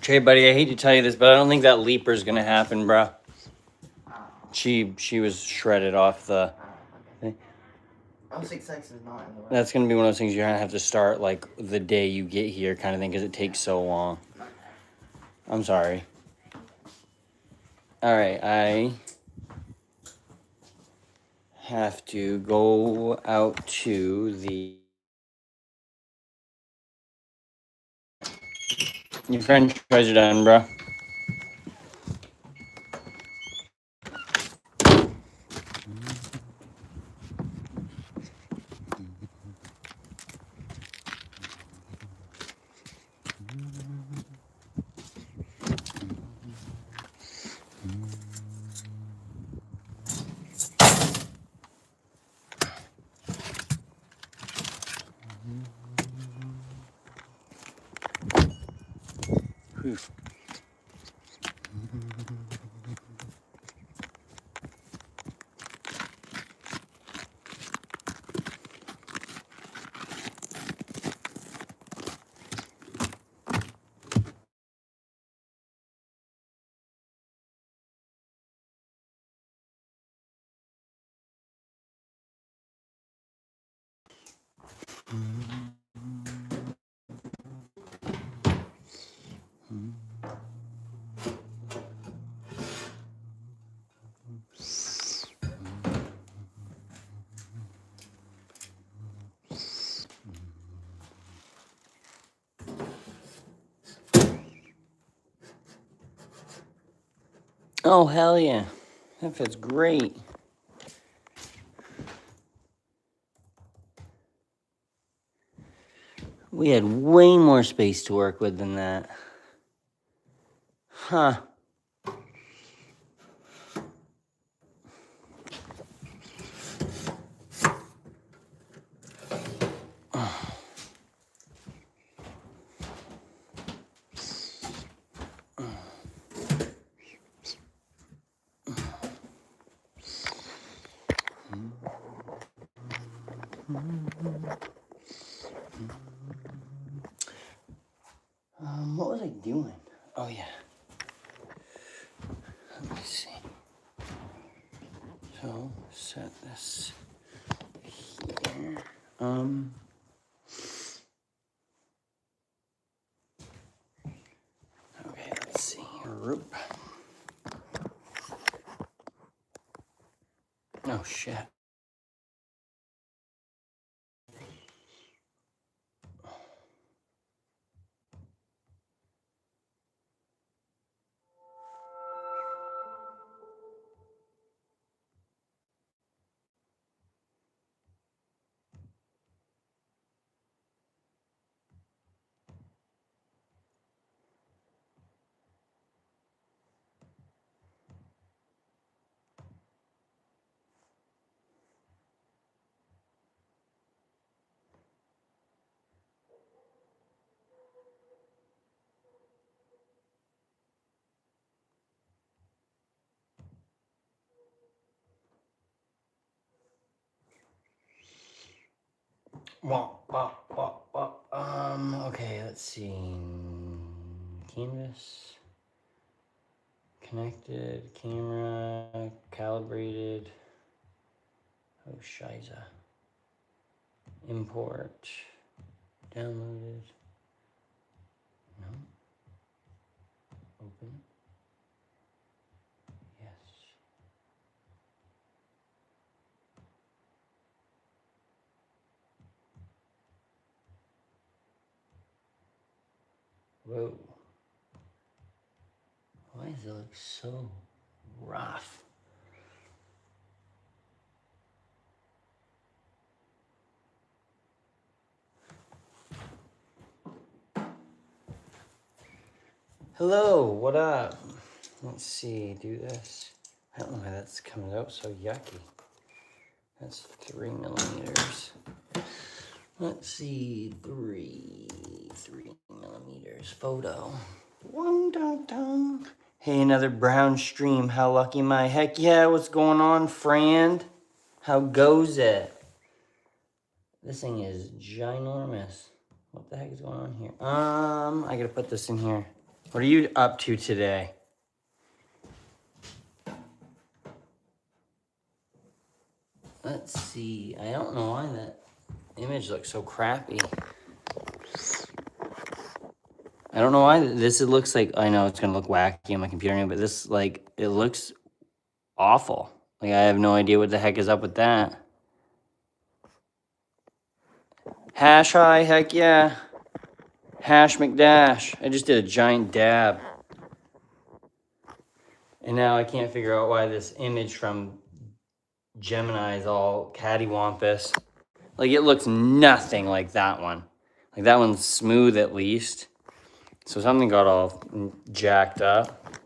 Trey, buddy, I hate to tell you this, but I don't think that leaper's gonna happen, bro. She was shredded off the thing. Oh, 6X is not in the way. That's gonna be one of those things you're gonna have to start like the day you get here, kind of thing, because it takes so long. I'm sorry. All right, I have to go out to the. Your French fries are done, bro. Whew. Oh, hell yeah. That fits great. We had way more space to work with than that. Huh. What was I doing? Oh, yeah. Let me see. So, set this here. Okay, let's see. Roop. Oh, shit. Okay, let's see. Canvas. Connected. Camera. Calibrated. Oh, shiza. Import. Downloaded. No. Open. Yes. Whoa. Why does it look so rough? Hello, what up? Let's see, do this. I don't know why that's coming out so yucky. That's 3 millimeters. Let's see, 3 millimeters photo. Wong dong dong. Hey, another brown stream. How lucky am I? Heck yeah, what's going on, friend? How goes it? This thing is ginormous. What the heck is going on here? I gotta put this in here. What are you up to today? Let's see. I don't know why that image looks so crappy. I don't know why this looks like, I know it's gonna look wacky on my computer now, but this, like, it looks awful. Like, I have no idea what the heck is up with that. Hash high, heck yeah. Hash McDash. I just did a giant dab. And now I can't figure out why this image from Gemini is all cattywampus. Like, it looks nothing like that one. Like, that one's smooth at least. So something got all jacked up.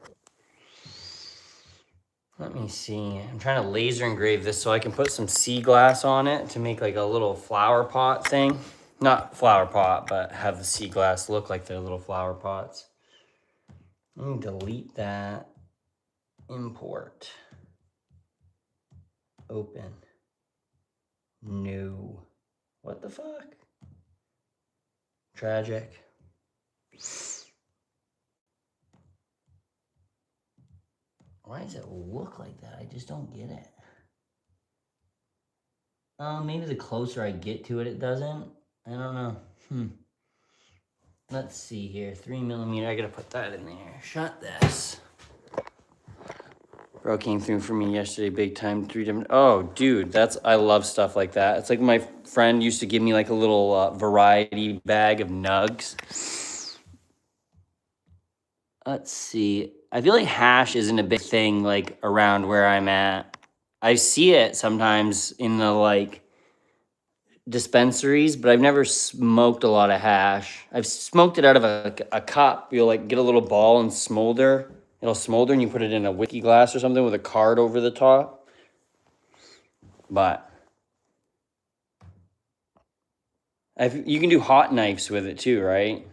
Let me see. I'm trying to laser engrave this so I can put some sea glass on it to make like a little flower pot thing. Not flower pot, but have the sea glass look like they're little flower pots. Let me delete that. Import. Open. No. What the fuck? Tragic. Why does it look like that? I just don't get it. Maybe the closer I get to it, it doesn't. I don't know. Let's see here. 3mm. I gotta put that in there. Shut this. Bro came through for me yesterday, big time. 3 different. Oh, dude, I love stuff like that. It's like my friend used to give me like a little variety bag of nugs. Let's see. I feel like hash isn't a big thing like around where I'm at. I see it sometimes in the like dispensaries, but I've never smoked a lot of hash. I've smoked it out of a cup. You'll like get a little ball and smolder. It'll smolder and you put it in a whiskey glass or something with a card over the top. But you can do hot knives with it too, right?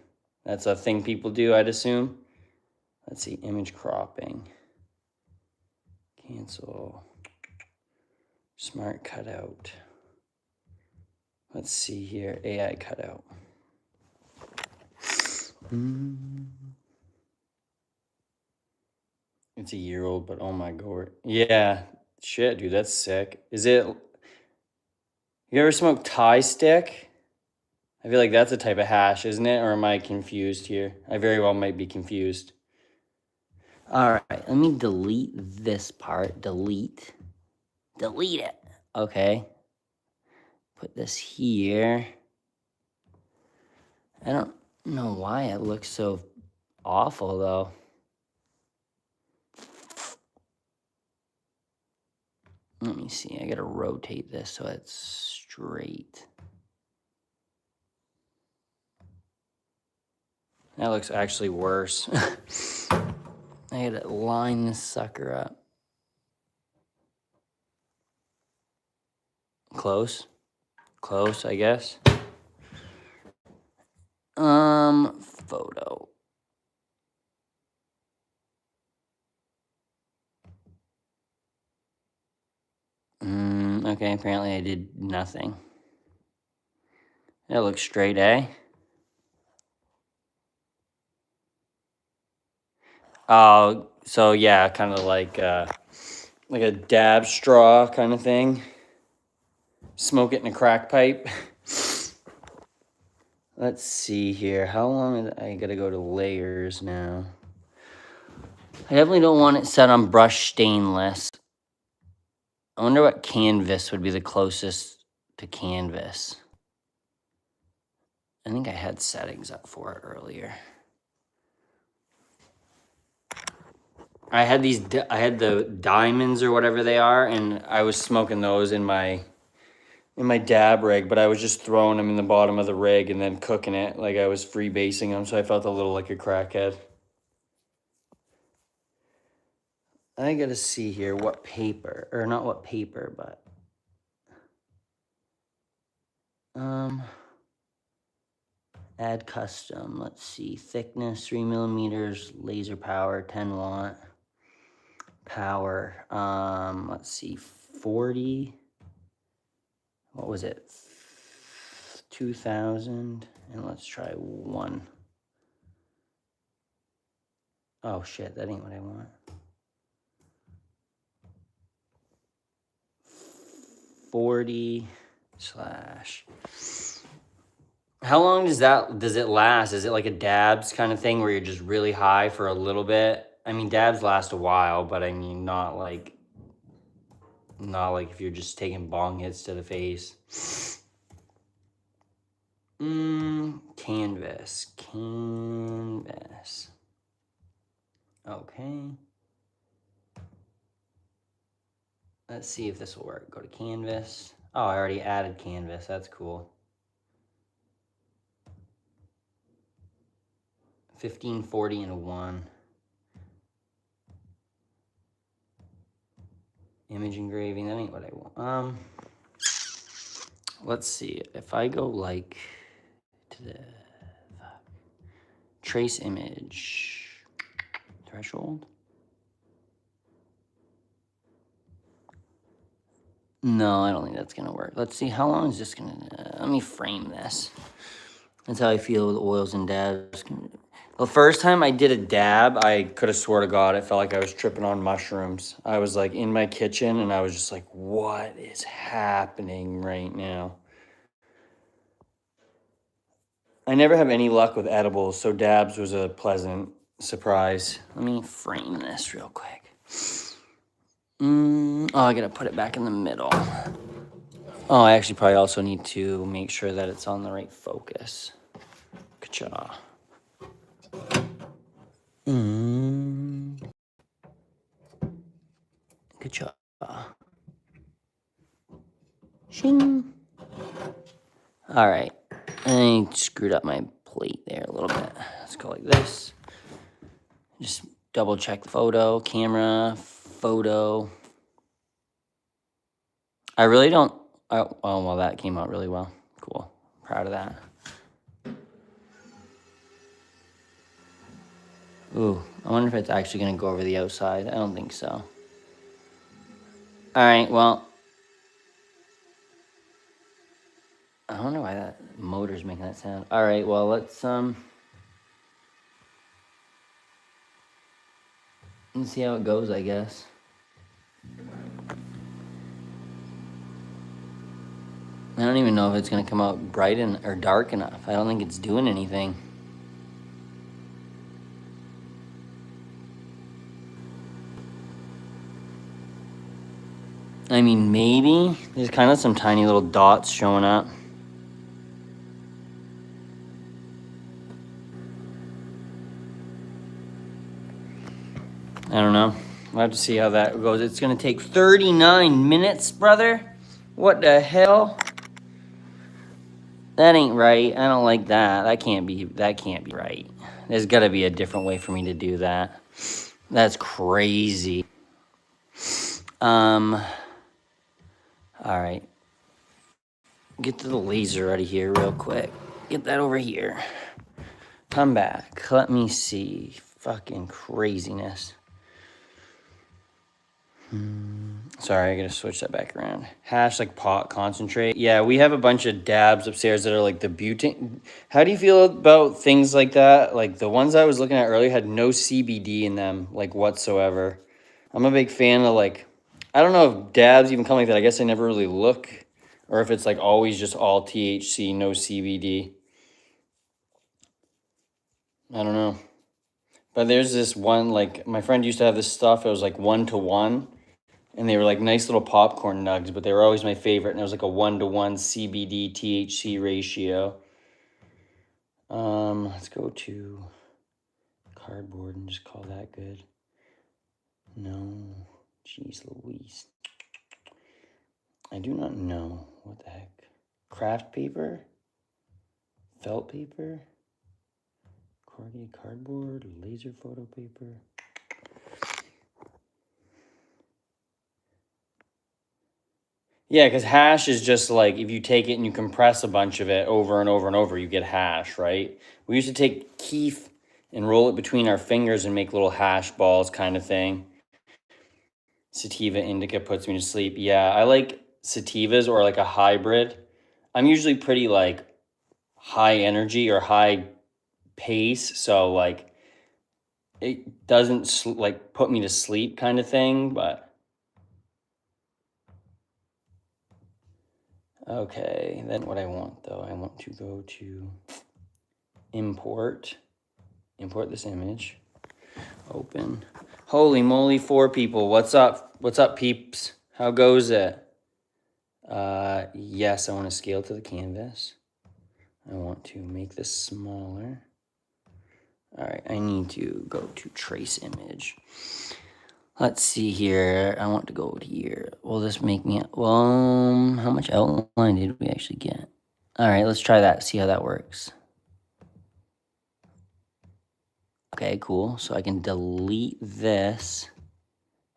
That's a thing people do, I'd assume. Let's see, image cropping. Cancel. Smart cutout. Let's see here, AI cutout. It's a year old, but oh my god. Yeah, shit, dude, that's sick. You ever smoked Thai stick? I feel like that's a type of hash, isn't it? Or am I confused here? I very well might be confused. All right, let me delete this part. Delete it. Okay. Put this here. I don't know why it looks so awful, though. Let me see. I gotta rotate this so it's straight. That looks actually worse. I gotta line this sucker up. Close, I guess. Photo. Okay, apparently I did nothing. That looks straight, eh? Oh, so yeah, kind of like a dab straw kind of thing. Smoke it in a crack pipe. Let's see here. How long I gotta go to layers now? I definitely don't want it set on brush stainless. I wonder what canvas would be the closest to canvas. I think I had settings up for it earlier. I had the diamonds or whatever they are, and I was smoking those in my dab rig, but I was just throwing them in the bottom of the rig and then cooking it like I was freebasing them, so I felt a little like a crackhead. I gotta see here what paper, or not what paper, but add custom. Let's see, thickness 3mm, laser power 10 watt, power. Let's see, 40. What was it? 2000, and let's try 1. Oh shit, that ain't what I want. 40 slash. How long does it last? Is it like a dabs kind of thing where you're just really high for a little bit? I mean, dabs last a while, but I mean, not like if you're just taking bong hits to the face. Canvas. Okay. Let's see if this will work. Go to canvas. Oh, I already added canvas. That's cool. 1540 and a 1. Image engraving. That ain't what I want. Let's see. If I go like to the trace image threshold. No, I don't think that's gonna work. Let's see, how long is this gonna, let me frame this. That's how I feel with oils and dabs. The first time I did a dab, I could have swore to God, it felt like I was tripping on mushrooms. I was like in my kitchen and I was just like, what is happening right now? I never have any luck with edibles, so dabs was a pleasant surprise. Let me frame this real quick. Oh, I gotta put it back in the middle. Oh, I actually probably also need to make sure that it's on the right focus. Ka-cha. Ka-cha. Shing. All right. I screwed up my plate there a little bit. Let's go like this. Just double check the photo, camera, photo. I really don't. Oh, well, that came out really well. Cool. Proud of that. Ooh, I wonder if it's actually going to go over the outside. I don't think so. All right, well. I don't know why that motor's making that sound. All right, well, let's see how it goes, I guess. I don't even know if it's going to come out bright or dark enough. I don't think it's doing anything. I mean, maybe. There's kind of some tiny little dots showing up. I don't know. We'll have to see how that goes. It's going to take 39 minutes, brother. What the hell? That ain't right. I don't like that. That can't be right. There's got to be a different way for me to do that. That's crazy. All right. Get to the laser out of here real quick. Get that over here. Come back. Let me see. Fucking craziness. Sorry, I gotta switch that back around. Hash like pot concentrate. Yeah, we have a bunch of dabs upstairs that are like the butane. How do you feel about things like that? Like the ones I was looking at earlier had no CBD in them, like whatsoever. I'm a big fan of like, I don't know if dabs even come like that. I guess I never really look, or if it's like always just all THC, no CBD. I don't know. But there's this one, like my friend used to have this stuff. It was like 1-to-1. And they were like nice little popcorn nugs, but they were always my favorite. And it was like a 1-to-1 CBD THC ratio. Let's go to cardboard and just call that good. No, jeez Louise. I do not know. What the heck? Craft paper? Felt paper? Corrugated cardboard? Laser photo paper? Yeah, because hash is just like if you take it and you compress a bunch of it over and over and over, you get hash, right? We used to take keef and roll it between our fingers and make little hash balls kind of thing. Sativa indica puts me to sleep. Yeah, I like sativas or like a hybrid. I'm usually pretty like high energy or high pace. So like it doesn't like put me to sleep kind of thing, but okay. Then what I want though, I want to go to import this image, open. Holy moly, 4 people. What's up? What's up, peeps? How goes it? Yes, I want to scale to the canvas. I want to make this smaller. All right, I need to go to trace image. Let's see here. I want to go here. Will this make me, well, how much outline did we actually get? All right, let's try that, see how that works. Okay, cool. So I can delete this.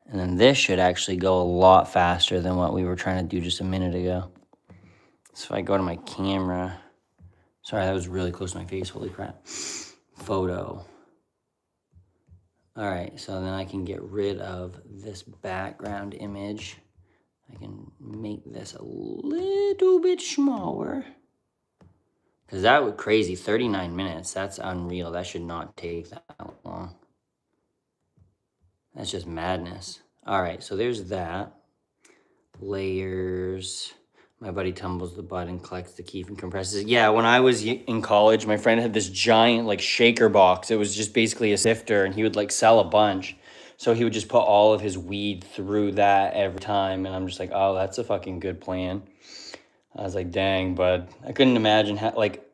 And then this should actually go a lot faster than what we were trying to do just a minute ago. So if I go to my camera, sorry, that was really close to my face, holy crap. Photo. All right, so then I can get rid of this background image. I can make this a little bit smaller. Because that would crazy, 39 minutes, that's unreal. That should not take that long. That's just madness. All right, so there's that. Layers. My buddy tumbles the bud and collects the keef and compresses it. Yeah, when I was in college, my friend had this giant like shaker box. It was just basically a sifter, and he would like sell a bunch. So he would just put all of his weed through that every time. And I'm just like, oh, that's a fucking good plan. I was like, dang, bud. I couldn't imagine how, like,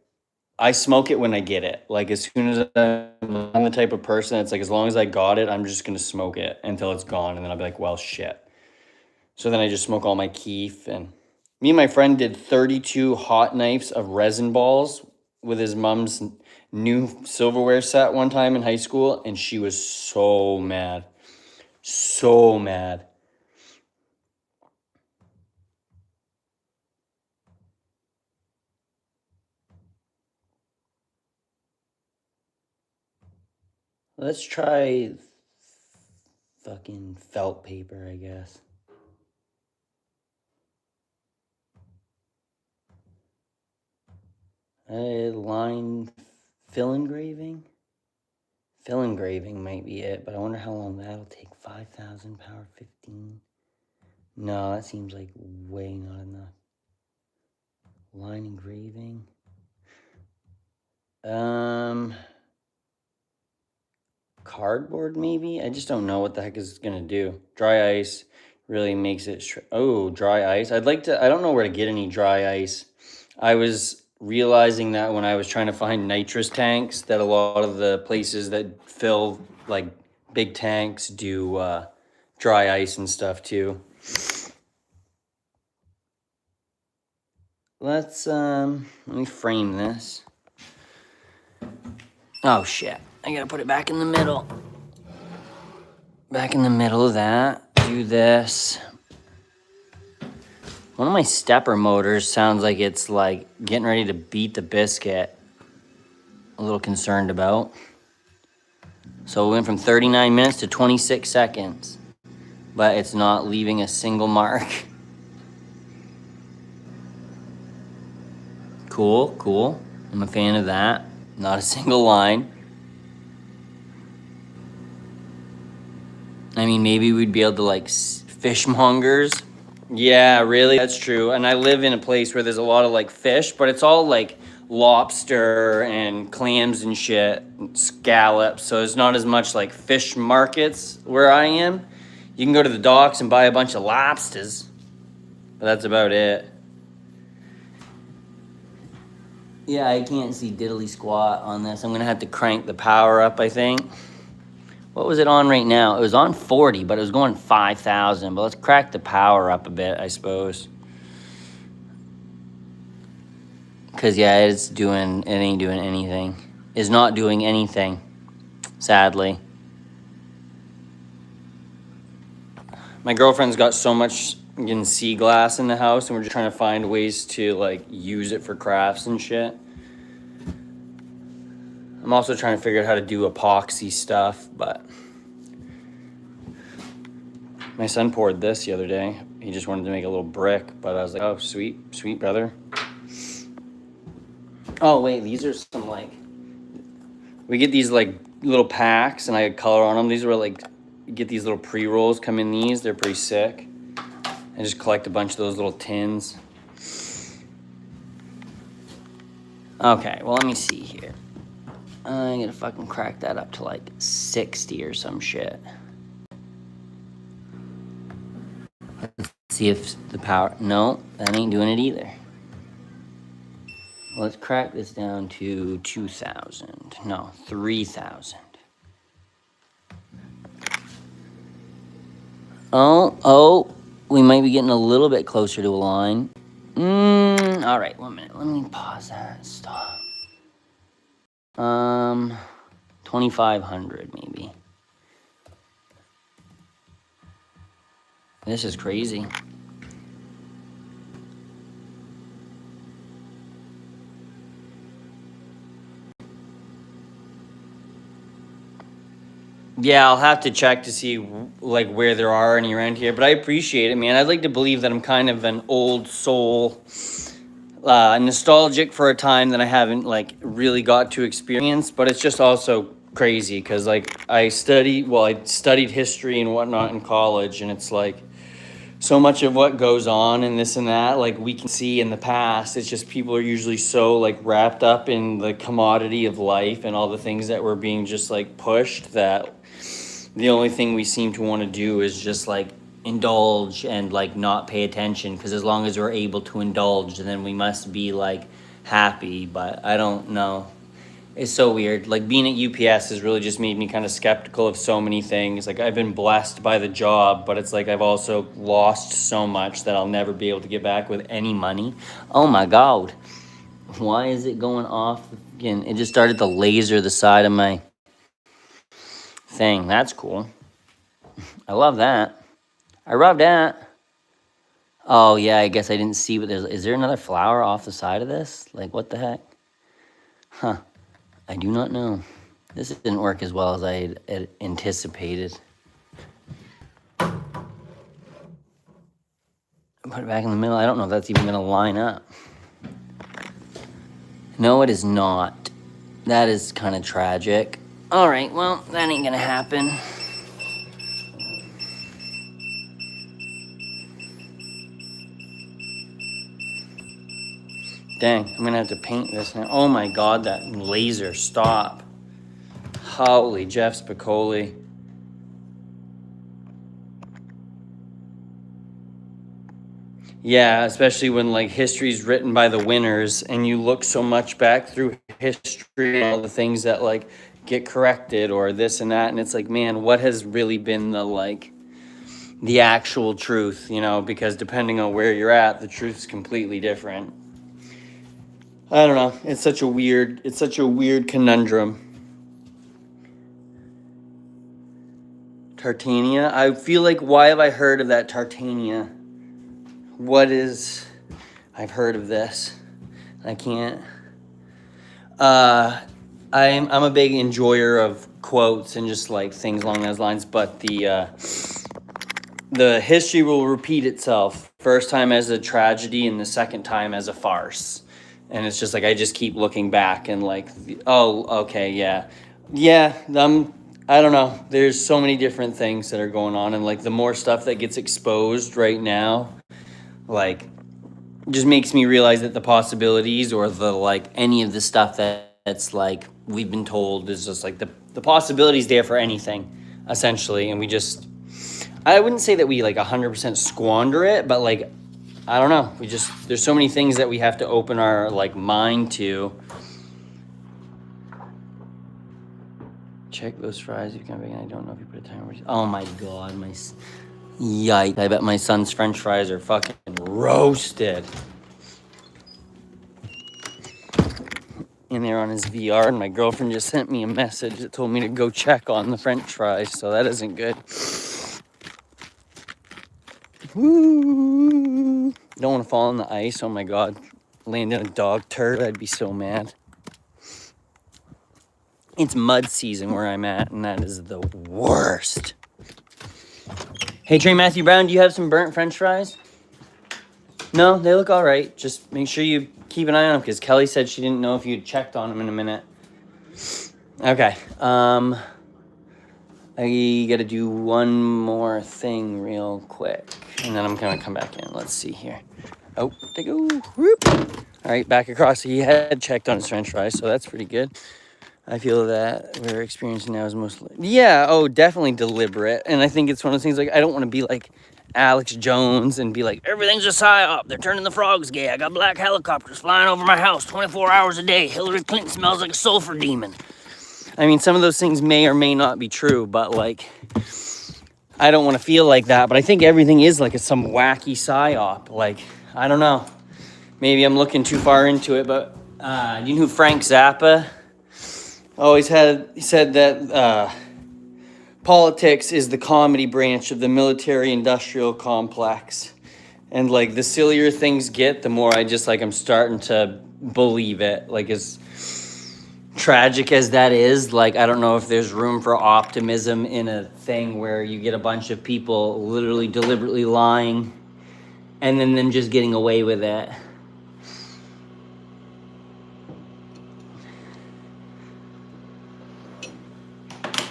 I smoke it when I get it. Like, as soon as I'm the type of person, it's like, as long as I got it, I'm just going to smoke it until it's gone. And then I'll be like, well, shit. So then I just smoke all my keef. And me and my friend did 32 hot knives of resin balls with his mom's new silverware set one time in high school. And she was so mad. So mad. Let's try fucking felt paper, I guess. Line fill engraving? Fill engraving might be it, but I wonder how long that'll take. 5,000 power 15. No, that seems like way not enough. Line engraving. Cardboard maybe? I just don't know what the heck is gonna do. Dry ice really makes it, oh, dry ice. I don't know where to get any dry ice. I was realizing that when I was trying to find nitrous tanks, that a lot of the places that fill like big tanks do dry ice and stuff too. Let me frame this. Oh shit, I gotta put it back in the middle. Back in the middle of that, do this. One of my stepper motors sounds like it's like getting ready to beat the biscuit. A little concerned about. So we went from 39 minutes to 26 seconds, but it's not leaving a single mark. Cool, cool. I'm a fan of that. Not a single line. I mean, maybe we'd be able to like fishmongers. Yeah, really, that's true. And I live in a place where there's a lot of like fish, but it's all like lobster and clams and shit, and scallops. So there's not as much like fish markets where I am. You can go to the docks and buy a bunch of lobsters, but that's about it. Yeah, I can't see diddly squat on this. I'm gonna have to crank the power up, I think. What was it on right now? It was on 40, but it was going 5,000. But let's crack the power up a bit, I suppose. Because, yeah, it ain't doing anything. It's not doing anything, sadly. My girlfriend's got so much sea glass in the house, and we're just trying to find ways to, like, use it for crafts and shit. I'm also trying to figure out how to do epoxy stuff, but my son poured this the other day. He just wanted to make a little brick, but I was like, oh, sweet, sweet brother. Oh, wait, these are some, like, we get these, like, little packs, and I had color on them. These were like, you get these little pre-rolls come in these. They're pretty sick. I just collect a bunch of those little tins. Okay, well, let me see here. I'm gonna fucking crack that up to like 60 or some shit. Let's see if the power, no, that ain't doing it either. Let's crack this down to 2,000. No, 3,000. Oh, we might be getting a little bit closer to a line. All right, 1 minute. Let me pause that. Stop. 2,500 maybe. This is crazy. Yeah, I'll have to check to see like where there are any around here, but I appreciate it, man. I'd like to believe that I'm kind of an old soul, nostalgic for a time that I haven't like really got to experience, but it's just also crazy because like I studied history and whatnot in college, and it's like so much of what goes on and this and that, like we can see in the past. It's just people are usually so like wrapped up in the commodity of life and all the things that were being just like pushed, that the only thing we seem to want to do is just like indulge and like not pay attention, because as long as we're able to indulge, then we must be like happy. But I don't know. It's so weird. Like being at UPS has really just made me kind of skeptical of so many things. Like I've been blessed by the job, but it's like I've also lost so much that I'll never be able to get back with any money. Oh my God. Why is it going off again? It just started to laser the side of my thing. That's cool. I love that. I love that. Oh yeah, I guess I didn't see what is there another flower off the side of this? Like what the heck? Huh. I do not know. This didn't work as well as I had anticipated. Put it back in the middle. I don't know if that's even gonna line up. No, it is not. That is kind of tragic. All right, well, that ain't gonna happen. Dang, I'm gonna have to paint this now. Oh my God, that laser, stop. Holy Jeff Spicoli. Yeah, especially when like history's written by the winners and you look so much back through history and all the things that like get corrected or this and that, and it's like, man, what has really been the actual truth, you know? Because depending on where you're at, the truth's completely different. I don't know. It's such a weird conundrum. Tartania? I feel like, why have I heard of that Tartania? I've heard of this. I can't. I'm a big enjoyer of quotes and just like things along those lines, but the history will repeat itself. First time as a tragedy and the second time as a farce. And it's just like, I just keep looking back and like, oh, okay, yeah. Yeah, I don't know. There's so many different things that are going on. And like the more stuff that gets exposed right now, like just makes me realize that the possibilities or the like any of the stuff that's like we've been told is just like the possibilities there for anything, essentially. And we just, I wouldn't say that we like 100% squander it, but like, I don't know. There's so many things that we have to open our like mind to. Check those fries if you can. I don't know if you put a timer. Oh my God, yikes. I bet my son's French fries are fucking roasted. And they're on his VR, and my girlfriend just sent me a message that told me to go check on the French fries, so that isn't good. Woo! Don't want to fall on the ice. Oh my God. Land in a dog turd. I'd be so mad. It's mud season where I'm at, and that is the worst. Hey, Trey Matthew Brown, do you have some burnt French fries? No, they look all right. Just make sure you keep an eye on them, because Kelly said she didn't know if you'd checked on them in a minute. Okay. I gotta do one more thing real quick, and then I'm gonna come back in. Let's see here. Oh, they go. Whoop. All right, back across. He had checked on his French fries, so that's pretty good. I feel that we're experiencing now is mostly, yeah, oh, definitely deliberate. And I think it's one of those things, like, I don't want to be like Alex Jones and be like, everything's a psyop. They're turning the frogs gay. I got black helicopters flying over my house 24 hours a day. Hillary Clinton smells like a sulfur demon. I mean, some of those things may or may not be true, but like, I don't want to feel like that. But I think everything is like some wacky psyop. Like, I don't know. Maybe I'm looking too far into it, but you know who Frank Zappa always had? He said that politics is the comedy branch of the military-industrial complex. And like, the sillier things get, the more I just like, I'm starting to believe it. Like, as tragic as that is, like, I don't know if there's room for optimism in a thing where you get a bunch of people literally deliberately lying and then them just getting away with it.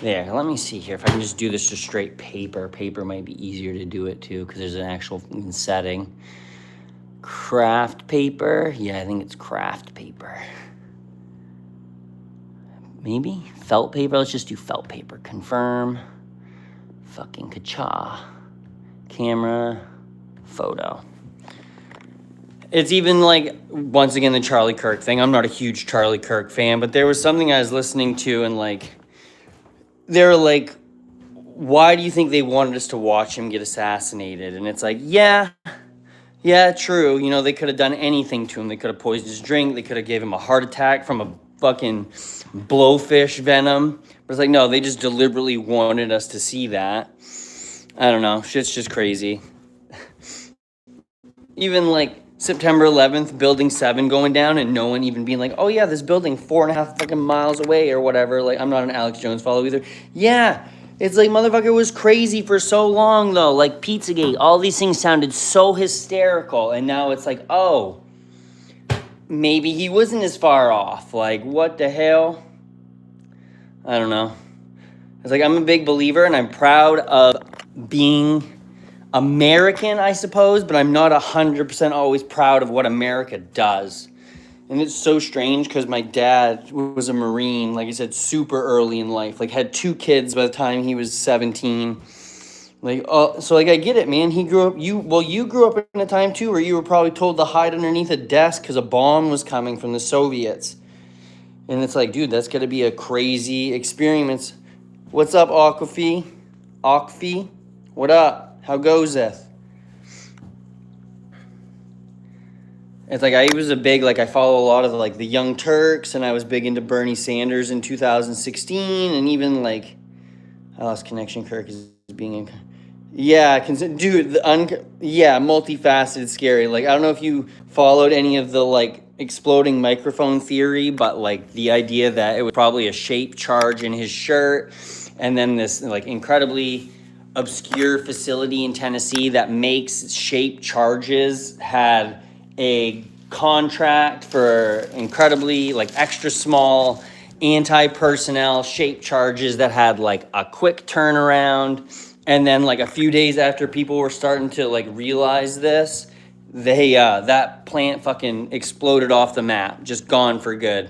There, let me see here if I can just do this to straight paper. Paper might be easier to do it too because there's an actual setting. Craft paper. Yeah, I think it's craft paper. Maybe felt paper. Let's just do felt paper. Confirm. Fucking kacha. Camera. Photo. It's even like, once again, the Charlie Kirk thing. I'm not a huge Charlie Kirk fan, but there was something I was listening to and like, they're like, why do you think they wanted us to watch him get assassinated? And it's like, yeah, true. You know, they could have done anything to him. They could have poisoned his drink. They could have gave him a heart attack from a fucking blowfish venom. But it's like, no, they just deliberately wanted us to see that. I don't know. Shit's just crazy. Even like September 11th, Building 7 going down and no one even being like, oh yeah, this building 4.5 fucking miles away or whatever. Like, I'm not an Alex Jones follower either. Yeah, it's like, motherfucker was crazy for so long though. Like Pizzagate, all these things sounded so hysterical. And now it's like, oh, maybe he wasn't as far off. Like, what the hell? I don't know. It's like, I'm a big believer and I'm proud of being American, I suppose, but I'm not 100% always proud of what America does. And it's so strange because my dad was a Marine, like I said, super early in life, like had 2 kids by the time he was 17. Like, so like, I get it, man. He grew up, you grew up in a time too where you were probably told to hide underneath a desk because a bomb was coming from the Soviets. And it's like, dude, that's got to be a crazy experience. What's up, Akfi? Akfi? What up? How goes it? It's like, I was a big, like, I follow a lot of like the Young Turks, and I was big into Bernie Sanders in 2016, and even like, I lost connection. Kirk is being in. Yeah, dude, multifaceted, scary. Like, I don't know if you followed any of the like exploding microphone theory, but like the idea that it was probably a shape charge in his shirt, and then this like incredibly obscure facility in Tennessee that makes shape charges had a contract for incredibly like extra small anti-personnel shape charges that had like a quick turnaround. And then like a few days after people were starting to like realize this, they that plant fucking exploded off the map, just gone for good.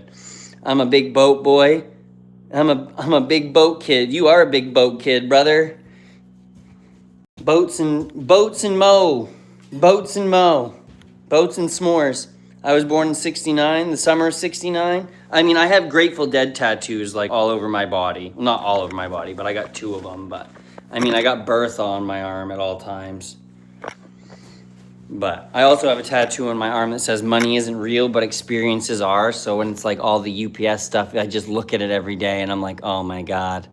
I'm a big boat boy. I'm a big boat kid. You are a big boat kid, brother. Boats and mo. Boats and s'mores. I was born in 69, the summer of 69. I mean, I have Grateful Dead tattoos like all over my body. Well, not all over my body, but I got 2 of them. But I mean, I got Bertha on my arm at all times. But I also have a tattoo on my arm that says money isn't real, but experiences are. So when it's like all the UPS stuff, I just look at it every day and I'm like, oh my God.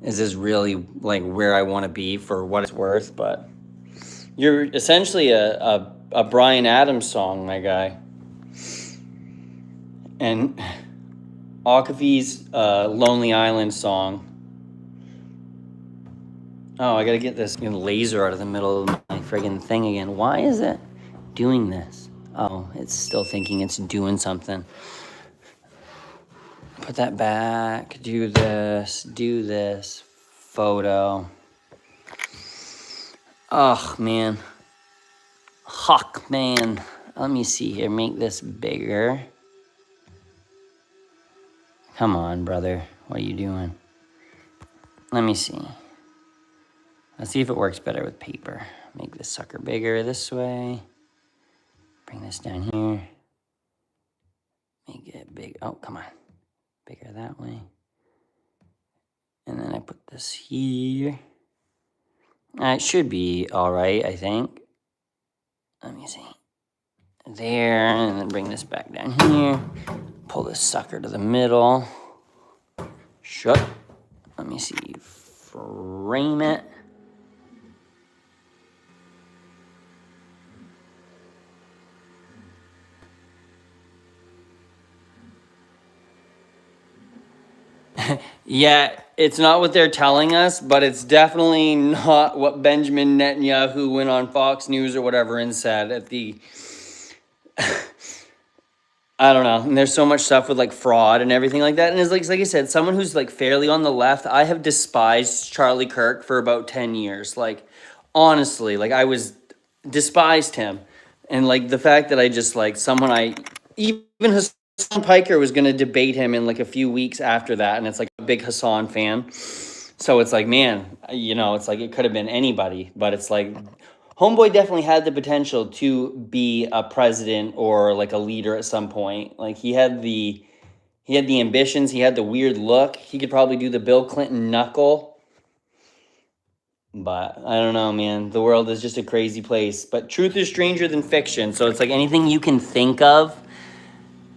Is this really like where I want to be for what it's worth? But you're essentially a Bryan Adams song, my guy. And Akafi's Lonely Island song. Oh, I gotta get this laser out of the middle of my friggin' thing again. Why is it doing this? Oh, it's still thinking it's doing something. Put that back. Do this. Do this. Photo. Oh, man. Huck, man. Let me see here. Make this bigger. Come on, brother. What are you doing? Let me see. Let's see if it works better with paper. Make this sucker bigger this way. Bring this down here. Make it big. Oh, come on. Bigger that way. And then I put this here. It should be all right, I think. Let me see. There, and then bring this back down here. Pull this sucker to the middle. Shut. Let me see. Frame it. Yeah, it's not what they're telling us, but it's definitely not what Benjamin Netanyahu went on Fox News or whatever and said at the... I don't know. And there's so much stuff with like fraud and everything like that. And it's like I said, someone who's like fairly on the left, I have despised Charlie Kirk for about 10 years. Like, honestly, like I was despised him. And like the fact that I just like someone even Hassan Piker was going to debate him in like a few weeks after that. And it's like a big Hassan fan. So it's like, man, it's like it could have been anybody, but it's like Homeboy definitely had the potential to be a president or like a leader at some point. Like he had the ambitions, he had the weird look. He could probably do the Bill Clinton knuckle. But I don't know, man. The world is just a crazy place. But truth is stranger than fiction. So it's like anything you can think of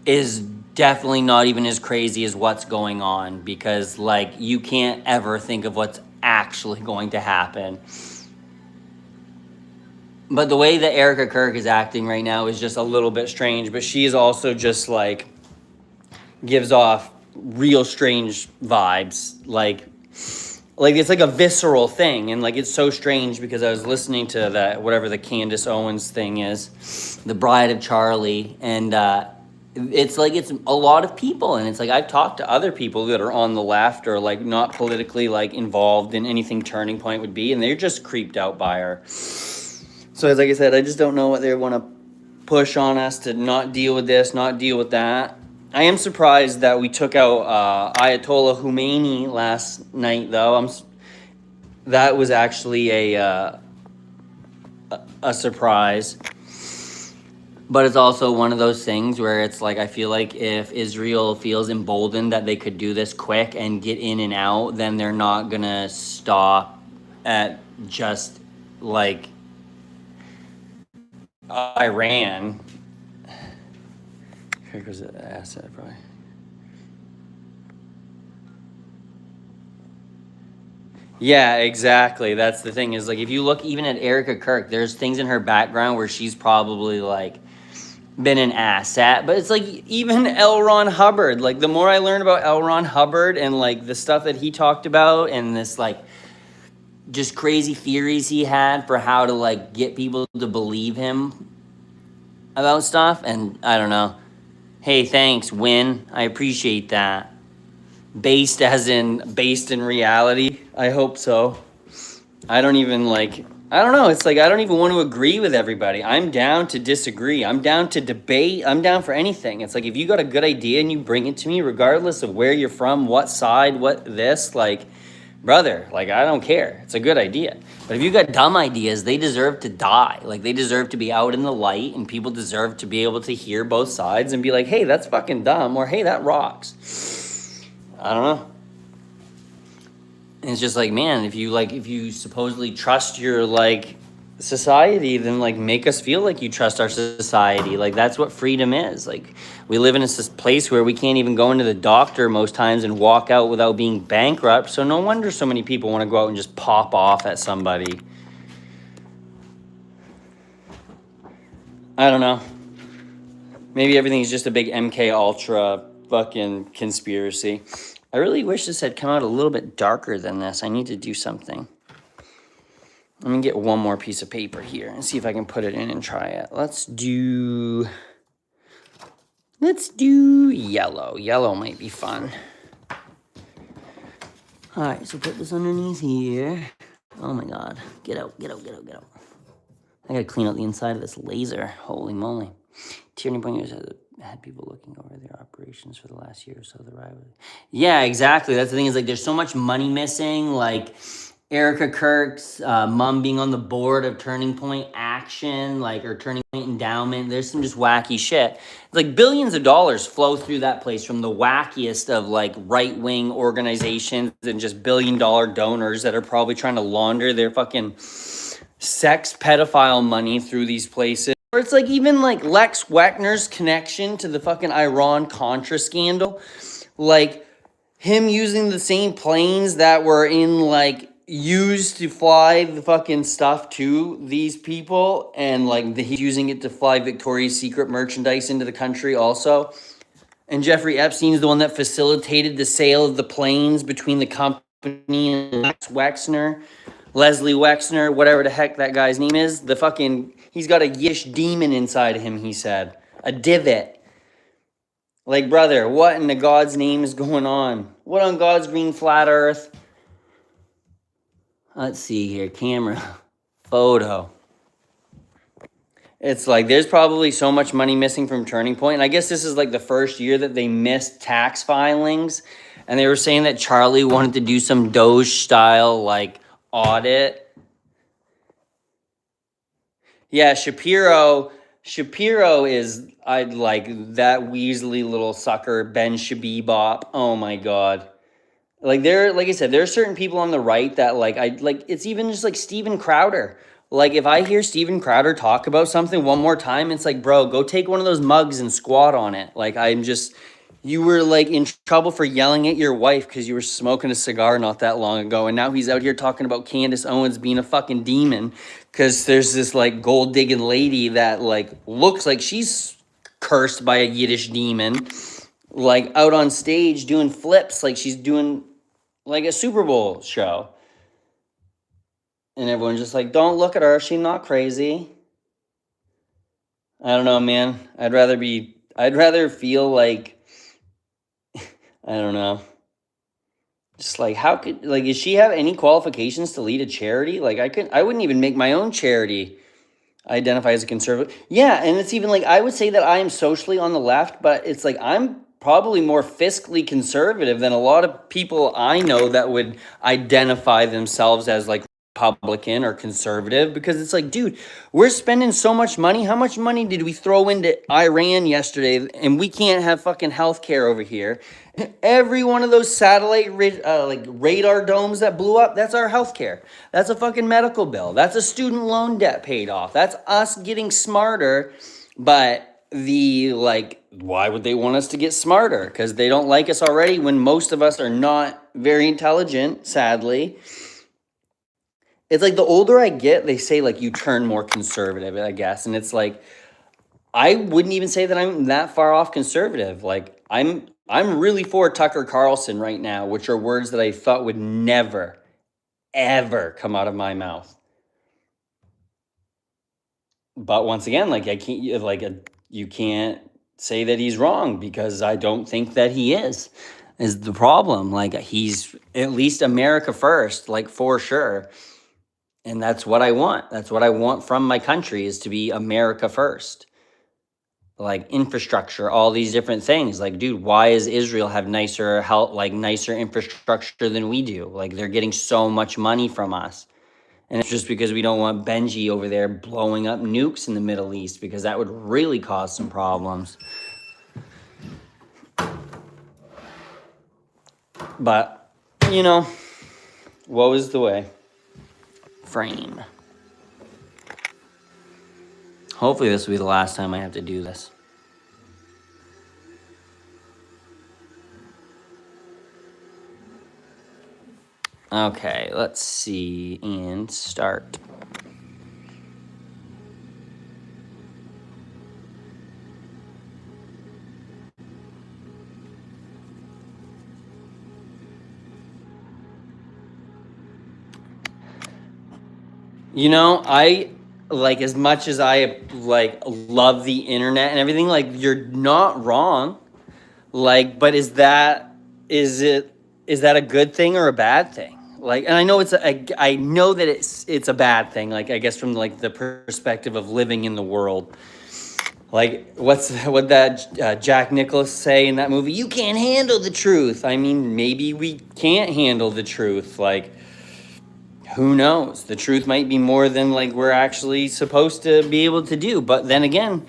is definitely not even as crazy as what's going on, because like you can't ever think of what's actually going to happen. But the way that Erica Kirk is acting right now is just a little bit strange. But she is also just like gives off real strange vibes. Like it's like a visceral thing. And like it's so strange because I was listening to that, whatever the Candace Owens thing is, The Bride of Charlie. And it's like it's a lot of people. And it's like I've talked to other people that are on the left or like not politically like involved in anything Turning Point would be. And they're just creeped out by her. So as like I said, I just don't know what they want to push on us to not deal with this, not deal with that. I am surprised that we took out Ayatollah Khomeini last night, though. That was actually a surprise. But it's also one of those things where it's like I feel like if Israel feels emboldened that they could do this quick and get in and out, then they're not going to stop at just like Iran. Here goes the asset, probably. Yeah, exactly. That's the thing is like if you look even at Erica Kirk, there's things in her background where she's probably like been an asset. But it's like even L. Ron Hubbard. Like the more I learn about L. Ron Hubbard and like the stuff that he talked about and this like just crazy theories he had for how to like get people to believe him about stuff, and I don't know. Hey, thanks, Win. I appreciate that. Based in reality. I hope so. I don't know. It's like I don't even want to agree with everybody. I'm down to disagree. I'm down to debate. I'm down for anything. It's like if you got a good idea and you bring it to me, regardless of where you're from, what side, what this, like, brother, like I don't care. It's a good idea. But if you got dumb ideas, they deserve to die. Like they deserve to be out in the light, and people deserve to be able to hear both sides and be like, hey, that's fucking dumb, or hey, that rocks. I don't know. And it's just like, man, if you supposedly trust your like society, then like make us feel like you trust our society. Like that's what freedom is. Like we live in this place where we can't even go into the doctor most times and walk out without being bankrupt. So no wonder so many people want to go out and just pop off at somebody. I don't know. Maybe everything's just a big MK Ultra fucking conspiracy. I really wish this had come out a little bit darker than this. I need to do something. Let me get one more piece of paper here and see if I can put it in and try it. Let's do Let's do yellow. Yellow might be fun. All right, so put this underneath here. Oh my God, get out, get out, get out, get out. I gotta clean out the inside of this laser. Holy moly. Turning Point has had people looking over their operations for the last year or so. The rivalry. Yeah, exactly. That's the thing is like there's so much money missing. Like Erica Kirk's mom being on the board of Turning Point Action, like or Turning Point Endowment. There's some just wacky shit. Like billions of dollars flow through that place from the wackiest of like right-wing organizations and just billion-dollar donors that are probably trying to launder their fucking sex pedophile money through these places. Or it's like even like Lex Wexner's connection to the fucking Iran-Contra scandal. Like him using the same planes that were in like used to fly the fucking stuff to these people, and like he's using it to fly Victoria's Secret merchandise into the country also. And Jeffrey Epstein is the one that facilitated the sale of the planes between the company and Lex Wexner. Leslie Wexner, whatever the heck that guy's name is, the fucking, he's got a Yiddish demon inside of him, he said. A divot. Like, brother, what in the God's name is going on? What on God's green flat earth? Let's see here, camera, photo. It's like, there's probably so much money missing from Turning Point. And I guess this is like the first year that they missed tax filings. And they were saying that Charlie wanted to do some Doge style, like, audit. Yeah, Shapiro is I'd like that Weasley little sucker, Ben Shabibop. Oh my God. Like like I said, there are certain people on the right that like it's even just like Steven Crowder. Like if I hear Steven Crowder talk about something one more time, it's like, bro, go take one of those mugs and squat on it. Like you were like in trouble for yelling at your wife because you were smoking a cigar not that long ago, and now he's out here talking about Candace Owens being a fucking demon because there's this like gold digging lady that like looks like she's cursed by a Yiddish demon, like out on stage doing flips like she's doing like a Super Bowl show. And everyone's just like, don't look at her, she's not crazy. I don't know, man. I'd rather feel like, I don't know. Just like, how could, like, does she have any qualifications to lead a charity? Like, I wouldn't even make my own charity. I identify as a conservative. Yeah, and it's even like, I would say that I am socially on the left, but it's like, I'm probably more fiscally conservative than a lot of people I know that would identify themselves as like Republican or conservative, because it's like, dude, we're spending so much money. How much money did we throw into Iran yesterday? And we can't have fucking healthcare over here. Every one of those satellite like radar domes that blew up, that's our healthcare. That's a fucking medical bill. That's a student loan debt paid off. That's us getting smarter. But the like, why would they want us to get smarter? Because they don't like us already when most of us are not very intelligent, sadly. It's like the older I get, they say like you turn more conservative, I guess. And it's like, I wouldn't even say that I'm that far off conservative. Like I'm really for Tucker Carlson right now, which are words that I thought would never, ever come out of my mouth. But once again, like you can't say that he's wrong because I don't think that he is the problem. Like he's at least America first, like for sure. And that's what I want. That's what I want from my country, is to be America first. Like infrastructure, all these different things. Like, dude, why does Israel have nicer health, like nicer infrastructure than we do? Like they're getting so much money from us. And it's just because we don't want Benji over there blowing up nukes in the Middle East, because that would really cause some problems. But, you know, woe is the way. Frame. Hopefully this will be the last time I have to do this. Okay, let's see and start. You know, like, as much as I like love the internet and everything, like, you're not wrong. Like, but is that a good thing or a bad thing? Like, and I know I know that it's a bad thing. Like, I guess from like the perspective of living in the world. Like, what that Jack Nicklaus say in that movie? You can't handle the truth. I mean, maybe we can't handle the truth. Like, who knows? The truth might be more than like we're actually supposed to be able to do. But then again,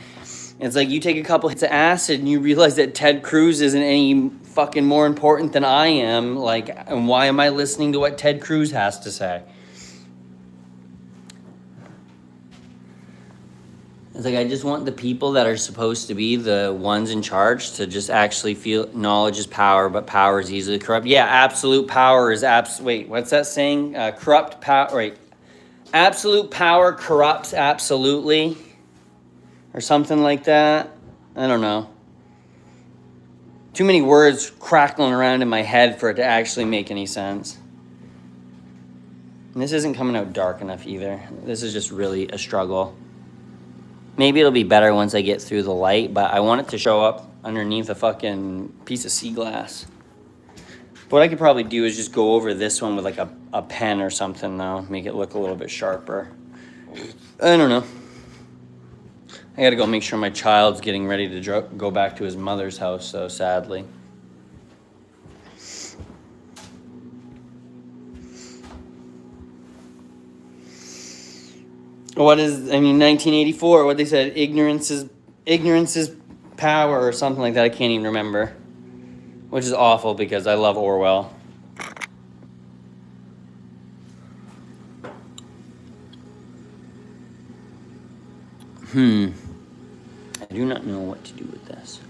it's like you take a couple hits of acid and you realize that Ted Cruz isn't any fucking more important than I am. Like, and why am I listening to what Ted Cruz has to say? It's like, I just want the people that are supposed to be the ones in charge to just actually feel knowledge is power, but power is easily corrupt. Yeah, absolute power is wait, what's that saying? Corrupt power, right. Absolute power corrupts absolutely. Or something like that. I don't know. Too many words crackling around in my head for it to actually make any sense. And this isn't coming out dark enough either. This is just really a struggle. Maybe it'll be better once I get through the light, but I want it to show up underneath a fucking piece of sea glass. What I could probably do is just go over this one with like a pen or something though. Make it look a little bit sharper. I don't know. I gotta go make sure my child's getting ready to go back to his mother's house, so sadly. What is, 1984, what they said, ignorance is power or something like that. I can't even remember. Which is awful because I love Orwell. I do not know what to do with this.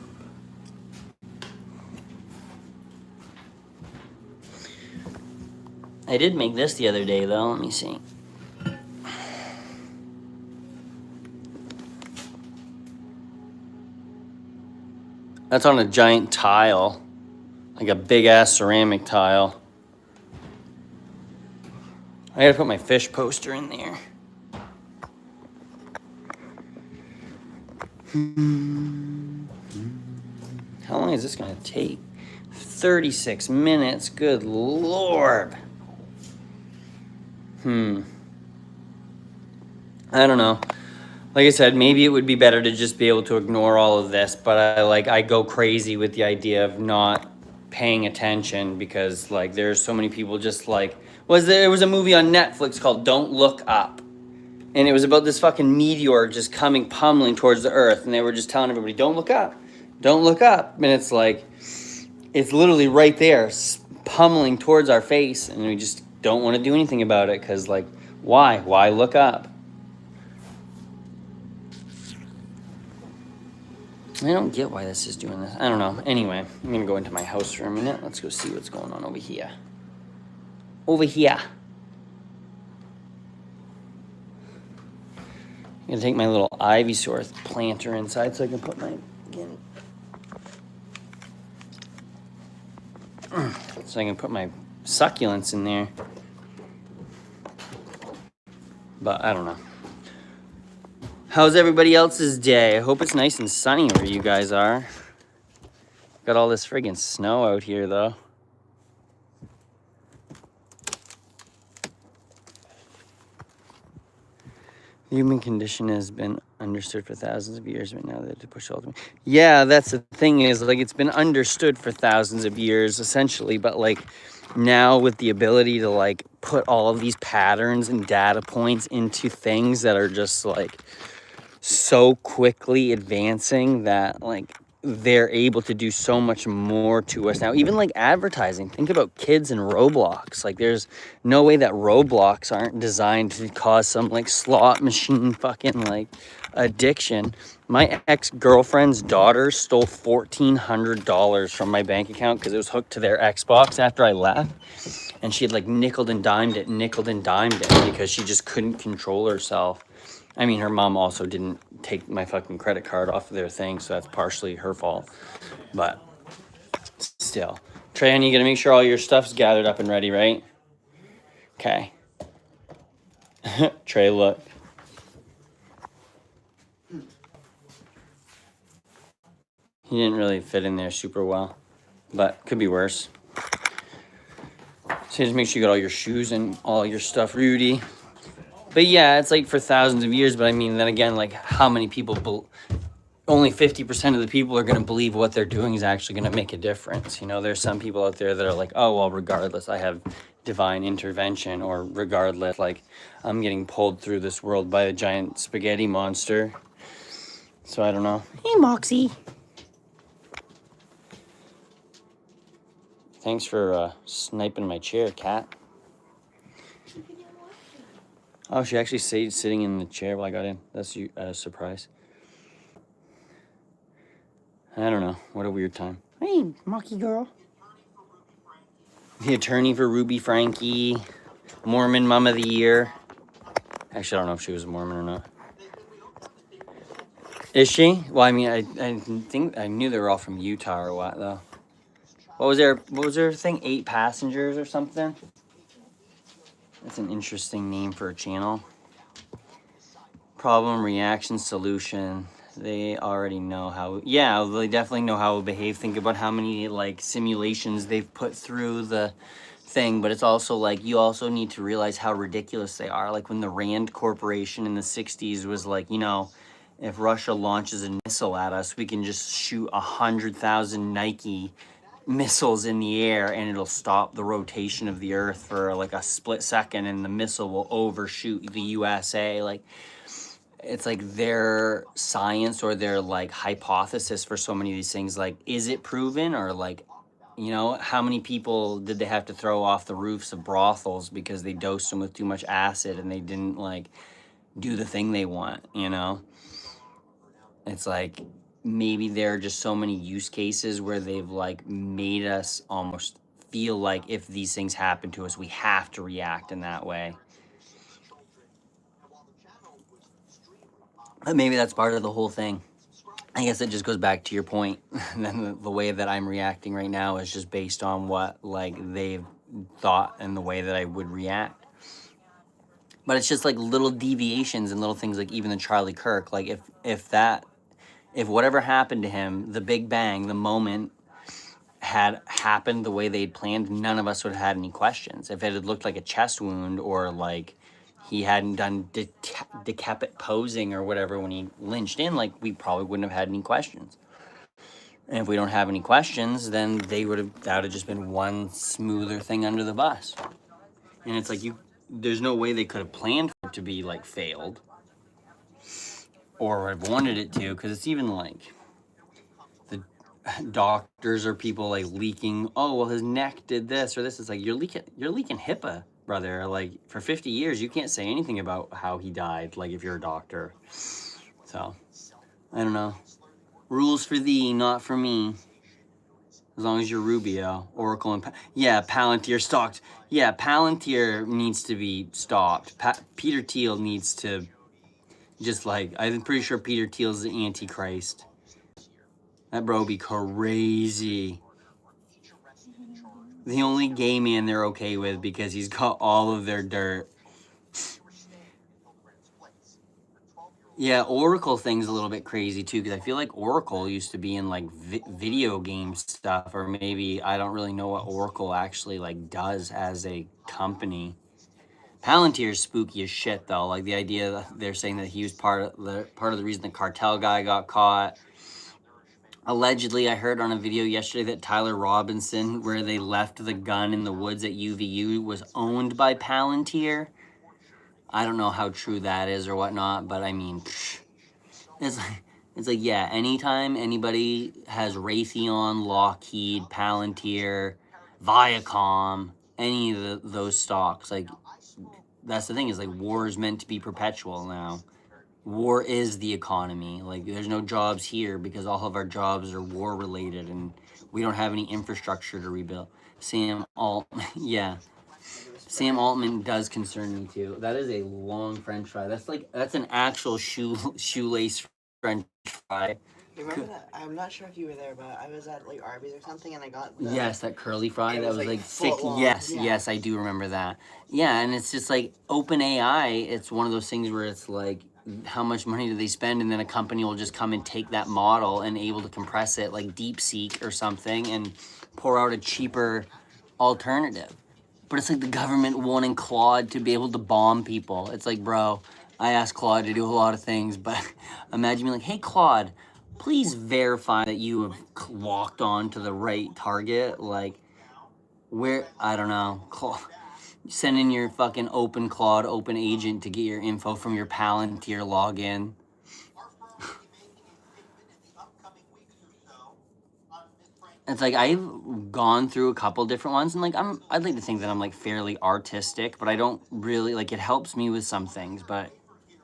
I did make this the other day though, let me see. That's on a giant tile, like a big ass ceramic tile. I gotta put my fish poster in there. How long is this gonna take? 36 minutes, good Lord. I don't know. Like I said, maybe it would be better to just be able to ignore all of this, but I go crazy with the idea of not paying attention because like there's so many people just like, there was a movie on Netflix called Don't Look Up. And it was about this fucking meteor just coming pummeling towards the earth, and they were just telling everybody, don't look up, don't look up. And it's like, it's literally right there pummeling towards our face, and we just don't want to do anything about it because like, why look up? I don't get why this is doing this. I don't know. Anyway, I'm going to go into my house for a minute. Let's go see what's going on over here. Over here. I'm going to take my little Ivysaur planter inside so I can put my... So I can put my succulents in there. But I don't know. How's everybody else's day? I hope it's nice and sunny where you guys are. Got all this friggin' snow out here, though. The human condition has been understood for thousands of years, but now they have to push ultimate. Yeah, that's the thing is, like, it's been understood for thousands of years, essentially, but, like, now with the ability to, like, put all of these patterns and data points into things that are just, like, so quickly advancing that like they're able to do so much more to us now. Even like advertising, think about kids in Roblox. Like there's no way that Roblox aren't designed to cause some like slot machine fucking like addiction. My ex-girlfriend's daughter stole $1,400 from my bank account because it was hooked to their Xbox after I left, and she had like nickel and dimed it because she just couldn't control herself. I mean, her mom also didn't take my fucking credit card off of their thing, so that's partially her fault. But still. Treyan, you gotta make sure all your stuff's gathered up and ready, right? Okay. Trey, look. He didn't really fit in there super well, but could be worse. So just make sure you got all your shoes and all your stuff, Rudy. But yeah, it's like for thousands of years. But I mean, then again, like how many people? Only 50% of the people are going to believe what they're doing is actually going to make a difference. You know, there's some people out there that are like, oh, well, regardless, I have divine intervention, or regardless, like I'm getting pulled through this world by a giant spaghetti monster. So I don't know. Hey, Moxie. Thanks for sniping my chair, cat. Oh, she actually stayed sitting in the chair while I got in. That's a surprise. I don't know. What a weird time. Hey, Mocky girl. The attorney for Ruby Frankie. Mormon Mom of the Year. Actually, I don't know if she was a Mormon or not. Is she? Well, I mean, I think I knew they were all from Utah or what, though. What was their thing? 8 passengers or something? That's an interesting name for a channel. Problem, reaction, solution. They already know how. Yeah, they definitely know how it will behave. Think about how many like simulations they've put through the thing, but it's also like you also need to realize how ridiculous they are. Like when the Rand Corporation in the 60s was like, you know, if Russia launches a missile at us, we can just shoot 100,000 Nike missiles in the air and it'll stop the rotation of the earth for like a split second and the missile will overshoot the USA. Like it's like their science or their like hypothesis for so many of these things, like is it proven, or like, you know, how many people did they have to throw off the roofs of brothels because they dosed them with too much acid and they didn't like do the thing they want, you know? It's like maybe there are just so many use cases where they've like made us almost feel like if these things happen to us, we have to react in that way. But maybe that's part of the whole thing. I guess it just goes back to your point. Then the way that I'm reacting right now is just based on what like they've thought and the way that I would react. But it's just like little deviations and little things, like even the Charlie Kirk. Like if whatever happened to him, the Big Bang, the moment had happened the way they'd planned, none of us would have had any questions. If it had looked like a chest wound or like he hadn't done decapit posing or whatever when he lynched in, like we probably wouldn't have had any questions. And if we don't have any questions, then that would have just been one smoother thing under the bus. And it's like there's no way they could have planned for it to be like failed or have wanted it to, because it's even like the doctors or people like leaking, oh well his neck did this or this. It's like you're leaking HIPAA, brother. Like for 50 years you can't say anything about how he died, like if you're a doctor. So I don't know. Rules for thee, not for me. As long as you're Rubio, Oracle, and yeah, Palantir stopped. Yeah, Palantir needs to be stopped. Peter Thiel needs to just like, I'm pretty sure Peter Thiel's the Antichrist. That bro be crazy. The only gay man they're okay with because he's got all of their dirt. Yeah, Oracle thing's a little bit crazy too, because I feel like Oracle used to be in like video game stuff, or maybe I don't really know what Oracle actually like does as a company. Palantir's spooky as shit though. Like the idea that they're saying that he was part of the reason the cartel guy got caught. Allegedly, I heard on a video yesterday that Tyler Robinson, where they left the gun in the woods at UVU, was owned by Palantir. I don't know how true that is or whatnot, but I mean, it's like yeah, anytime anybody has Raytheon, Lockheed, Palantir, Viacom, any of those stocks, like that's the thing, is like war is meant to be perpetual now. War is the economy. Like there's no jobs here because all of our jobs are war related and we don't have any infrastructure to rebuild. Sam Altman does concern me too. That is a long French fry. That's an actual shoelace French fry. You remember that? I'm not sure if you were there, but I was at like Arby's or something, and I got yes, that curly fry that was like sick. Long. Yes, I do remember that. Yeah, and it's just like OpenAI. It's one of those things where it's like how much money do they spend, and then a company will just come and take that model and able to compress it like DeepSeek or something and pour out a cheaper alternative. But it's like the government wanting Claude to be able to bomb people. It's like, bro, I asked Claude to do a lot of things, but imagine being like, hey, Claude, please verify that you have locked on to the right target. Like, where, I don't know, send in your fucking open Claude, open agent to get your info from your Palantir login. It's like I've gone through a couple different ones, and like I'd like to think that I'm like fairly artistic, but I don't really like it helps me with some things, but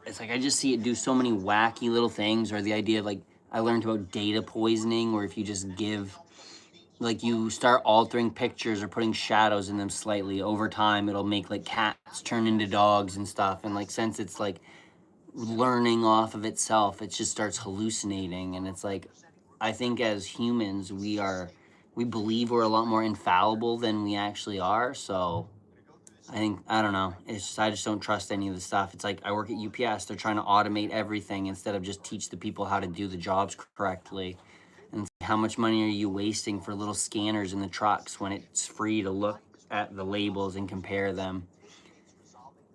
it's like I just see it do so many wacky little things, or the idea of like I learned about data poisoning, where if you just give like you start altering pictures or putting shadows in them slightly over time, it'll make like cats turn into dogs and stuff, and like since it's like learning off of itself, it just starts hallucinating. And it's like I think as humans we believe we're a lot more infallible than we actually are. So I don't know, it's just, I just don't trust any of the stuff. It's like I work at UPS, they're trying to automate everything instead of just teach the people how to do the jobs correctly. And how much money are you wasting for little scanners in the trucks when it's free to look at the labels and compare them?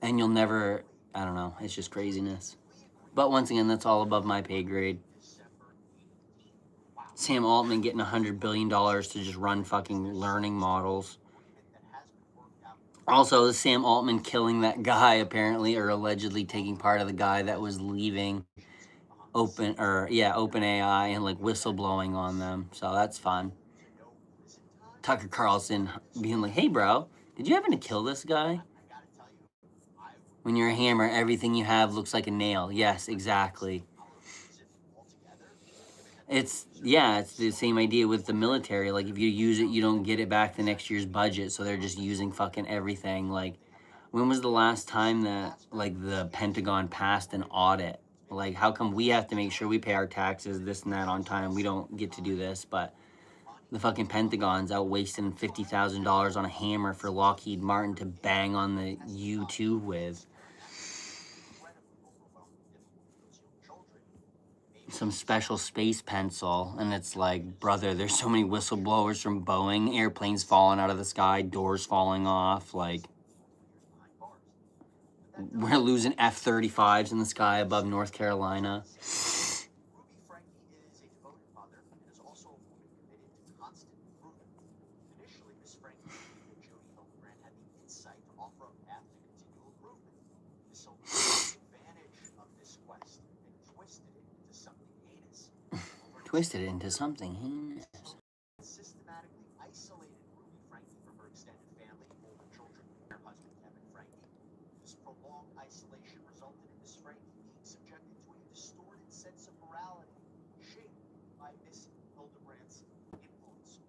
And you'll never, I don't know, it's just craziness. But once again, that's all above my pay grade. Sam Altman getting $100 billion to just run fucking learning models. Also, Sam Altman killing that guy apparently, or allegedly taking part of the guy that was leaving OpenAI and like whistleblowing on them. So that's fun. Tucker Carlson being like, hey bro, did you happen to kill this guy? When you're a hammer, everything you have looks like a nail. Yes, exactly. It's the same idea with the military. Like if you use it, you don't get it back the next year's budget. So they're just using fucking everything. Like when was the last time that like the Pentagon passed an audit? Like how come we have to make sure we pay our taxes, this and that on time? We don't get to do this, but the fucking Pentagon's out wasting $50,000 on a hammer for Lockheed Martin to bang on the U-2 with. Some special space pencil, and it's like, brother, there's so many whistleblowers from Boeing, airplanes falling out of the sky, doors falling off, like we're losing F-35s in the sky above North Carolina. Twisted it into something heinous.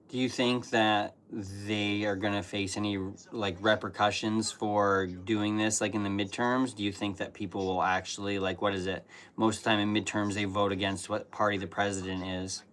Do you think that they are going to face any like repercussions for doing this, like in the midterms? Do you think that people will actually, like, what is it? Most of the time in midterms, they vote against what party the president is.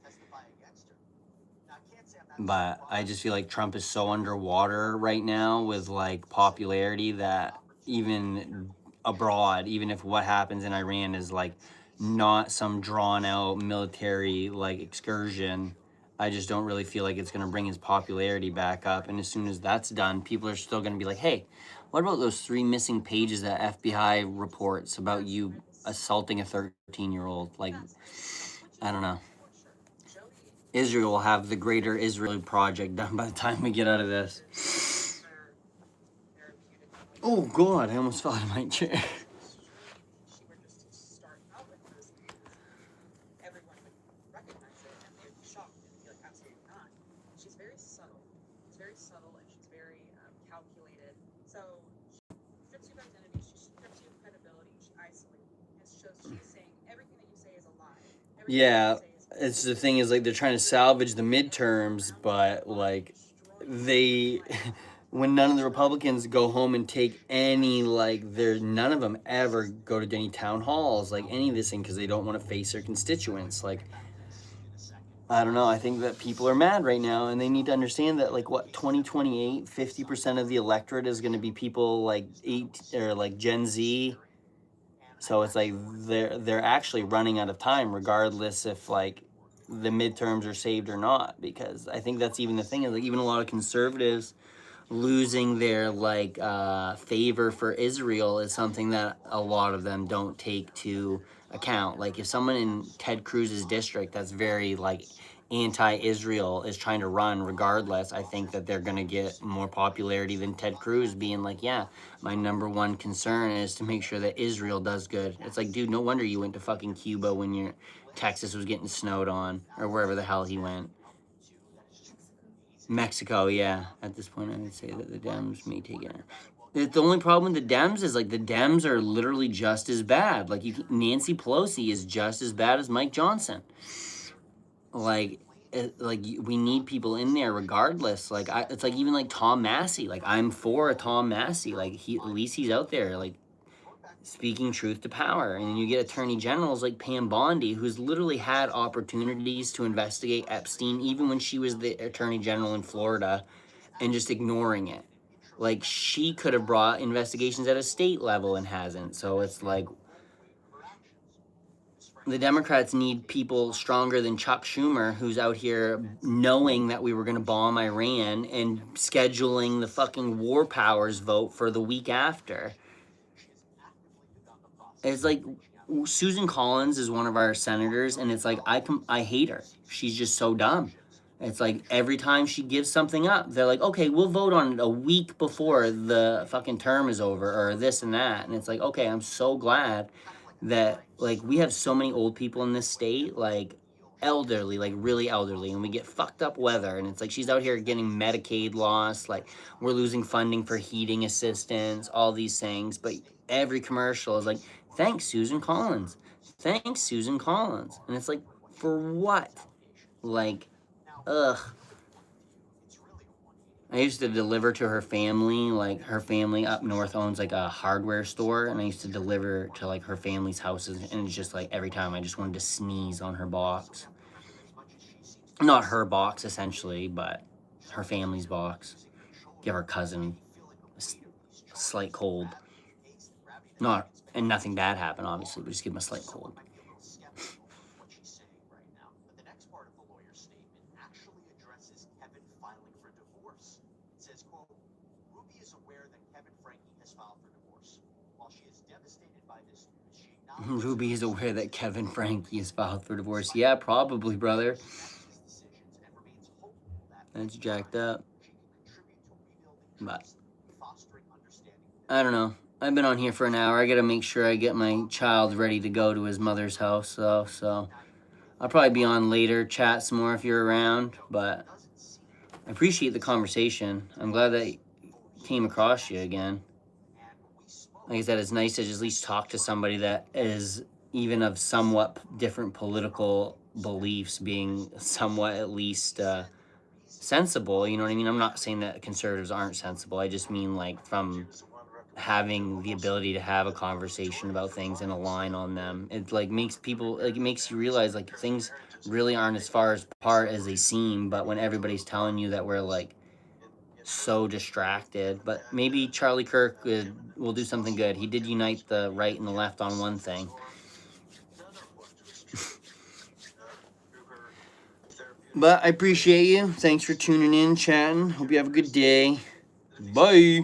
But I just feel like Trump is so underwater right now with like popularity that even abroad, even if what happens in Iran is like not some drawn out military like excursion, I just don't really feel like it's going to bring his popularity back up. And as soon as that's done, people are still going to be like, hey, what about those 3 missing pages that FBI reports about you assaulting a 13-year-old? Like, I don't know. Israel will have the Greater Israel Project done by the time we get out of this. Oh God, I almost fell out of my chair. Yeah, it's the thing is like they're trying to salvage the midterms, but like they when none of the Republicans go home and take any like there's none of them ever go to any town halls like any of this thing because they don't want to face their constituents. Like I don't know, I think that people are mad right now and they need to understand that like what 2028 50% of the electorate is going to be people like 8 or like Gen Z. So it's like they're actually running out of time, regardless if like the midterms are saved or not. Because I think that's even the thing is like even a lot of conservatives losing their like favor for Israel is something that a lot of them don't take to account. Like if someone in Ted Cruz's district that's very like anti-Israel is trying to run regardless, I think that they're going to get more popularity than Ted Cruz being like, yeah, my number one concern is to make sure that Israel does good. It's like, dude, no wonder you went to fucking Cuba when your Texas was getting snowed on or wherever the hell he went. Mexico, yeah. At this point, I would say that the Dems may take it. The only problem with the Dems is like the Dems are literally just as bad. Like Nancy Pelosi is just as bad as Mike Johnson. Like, we need people in there regardless. Like, it's like even like Tom Massey. Like, I'm for a Tom Massey. Like, at least he's out there. Like, speaking truth to power. And then you get attorney generals like Pam Bondi, who's literally had opportunities to investigate Epstein, even when she was the attorney general in Florida, and just ignoring it. Like, she could have brought investigations at a state level and hasn't. So it's like, the Democrats need people stronger than Chuck Schumer, who's out here knowing that we were going to bomb Iran and scheduling the fucking war powers vote for the week after. It's like Susan Collins is one of our senators, and it's like I hate her. She's just so dumb. It's like every time she gives something up, they're like, okay, we'll vote on it a week before the fucking term is over, or this and that. And it's like, okay, I'm so glad that like we have so many old people in this state, like elderly, like really elderly, and we get fucked up weather. And it's like she's out here getting Medicaid lost, like we're losing funding for heating assistance, all these things. But every commercial is like, thanks, Susan Collins. Thanks, Susan Collins. And it's like, for what? Like, ugh. I used to deliver to her family, like her family up north owns like a hardware store, and I used to deliver to like her family's houses, and it's just like every time I just wanted to sneeze on her box. Not her box essentially, but her family's box. Give her cousin a slight cold. Not, and nothing bad happened obviously, but just give him a slight cold. Ruby is aware that Kevin Frankie has filed for divorce. Yeah, probably, brother. That's jacked up. But I don't know. I've been on here for an hour. I gotta make sure I get my child ready to go to his mother's house, though. So I'll probably be on later, chat some more if you're around. But I appreciate the conversation. I'm glad that I came across you again. Like I said, it's nice to just at least talk to somebody that is even of somewhat different political beliefs, being somewhat at least sensible. You know what I mean? I'm not saying that conservatives aren't sensible. I just mean like from having the ability to have a conversation about things and align on them. It like makes people, like it makes you realize like things really aren't as far apart as they seem. But when everybody's telling you that we're like so distracted, but maybe Charlie Kirk will do something good. He did unite the right and the left on one thing. But I appreciate you. Thanks for tuning in, chatting. Hope you have a good day. Bye.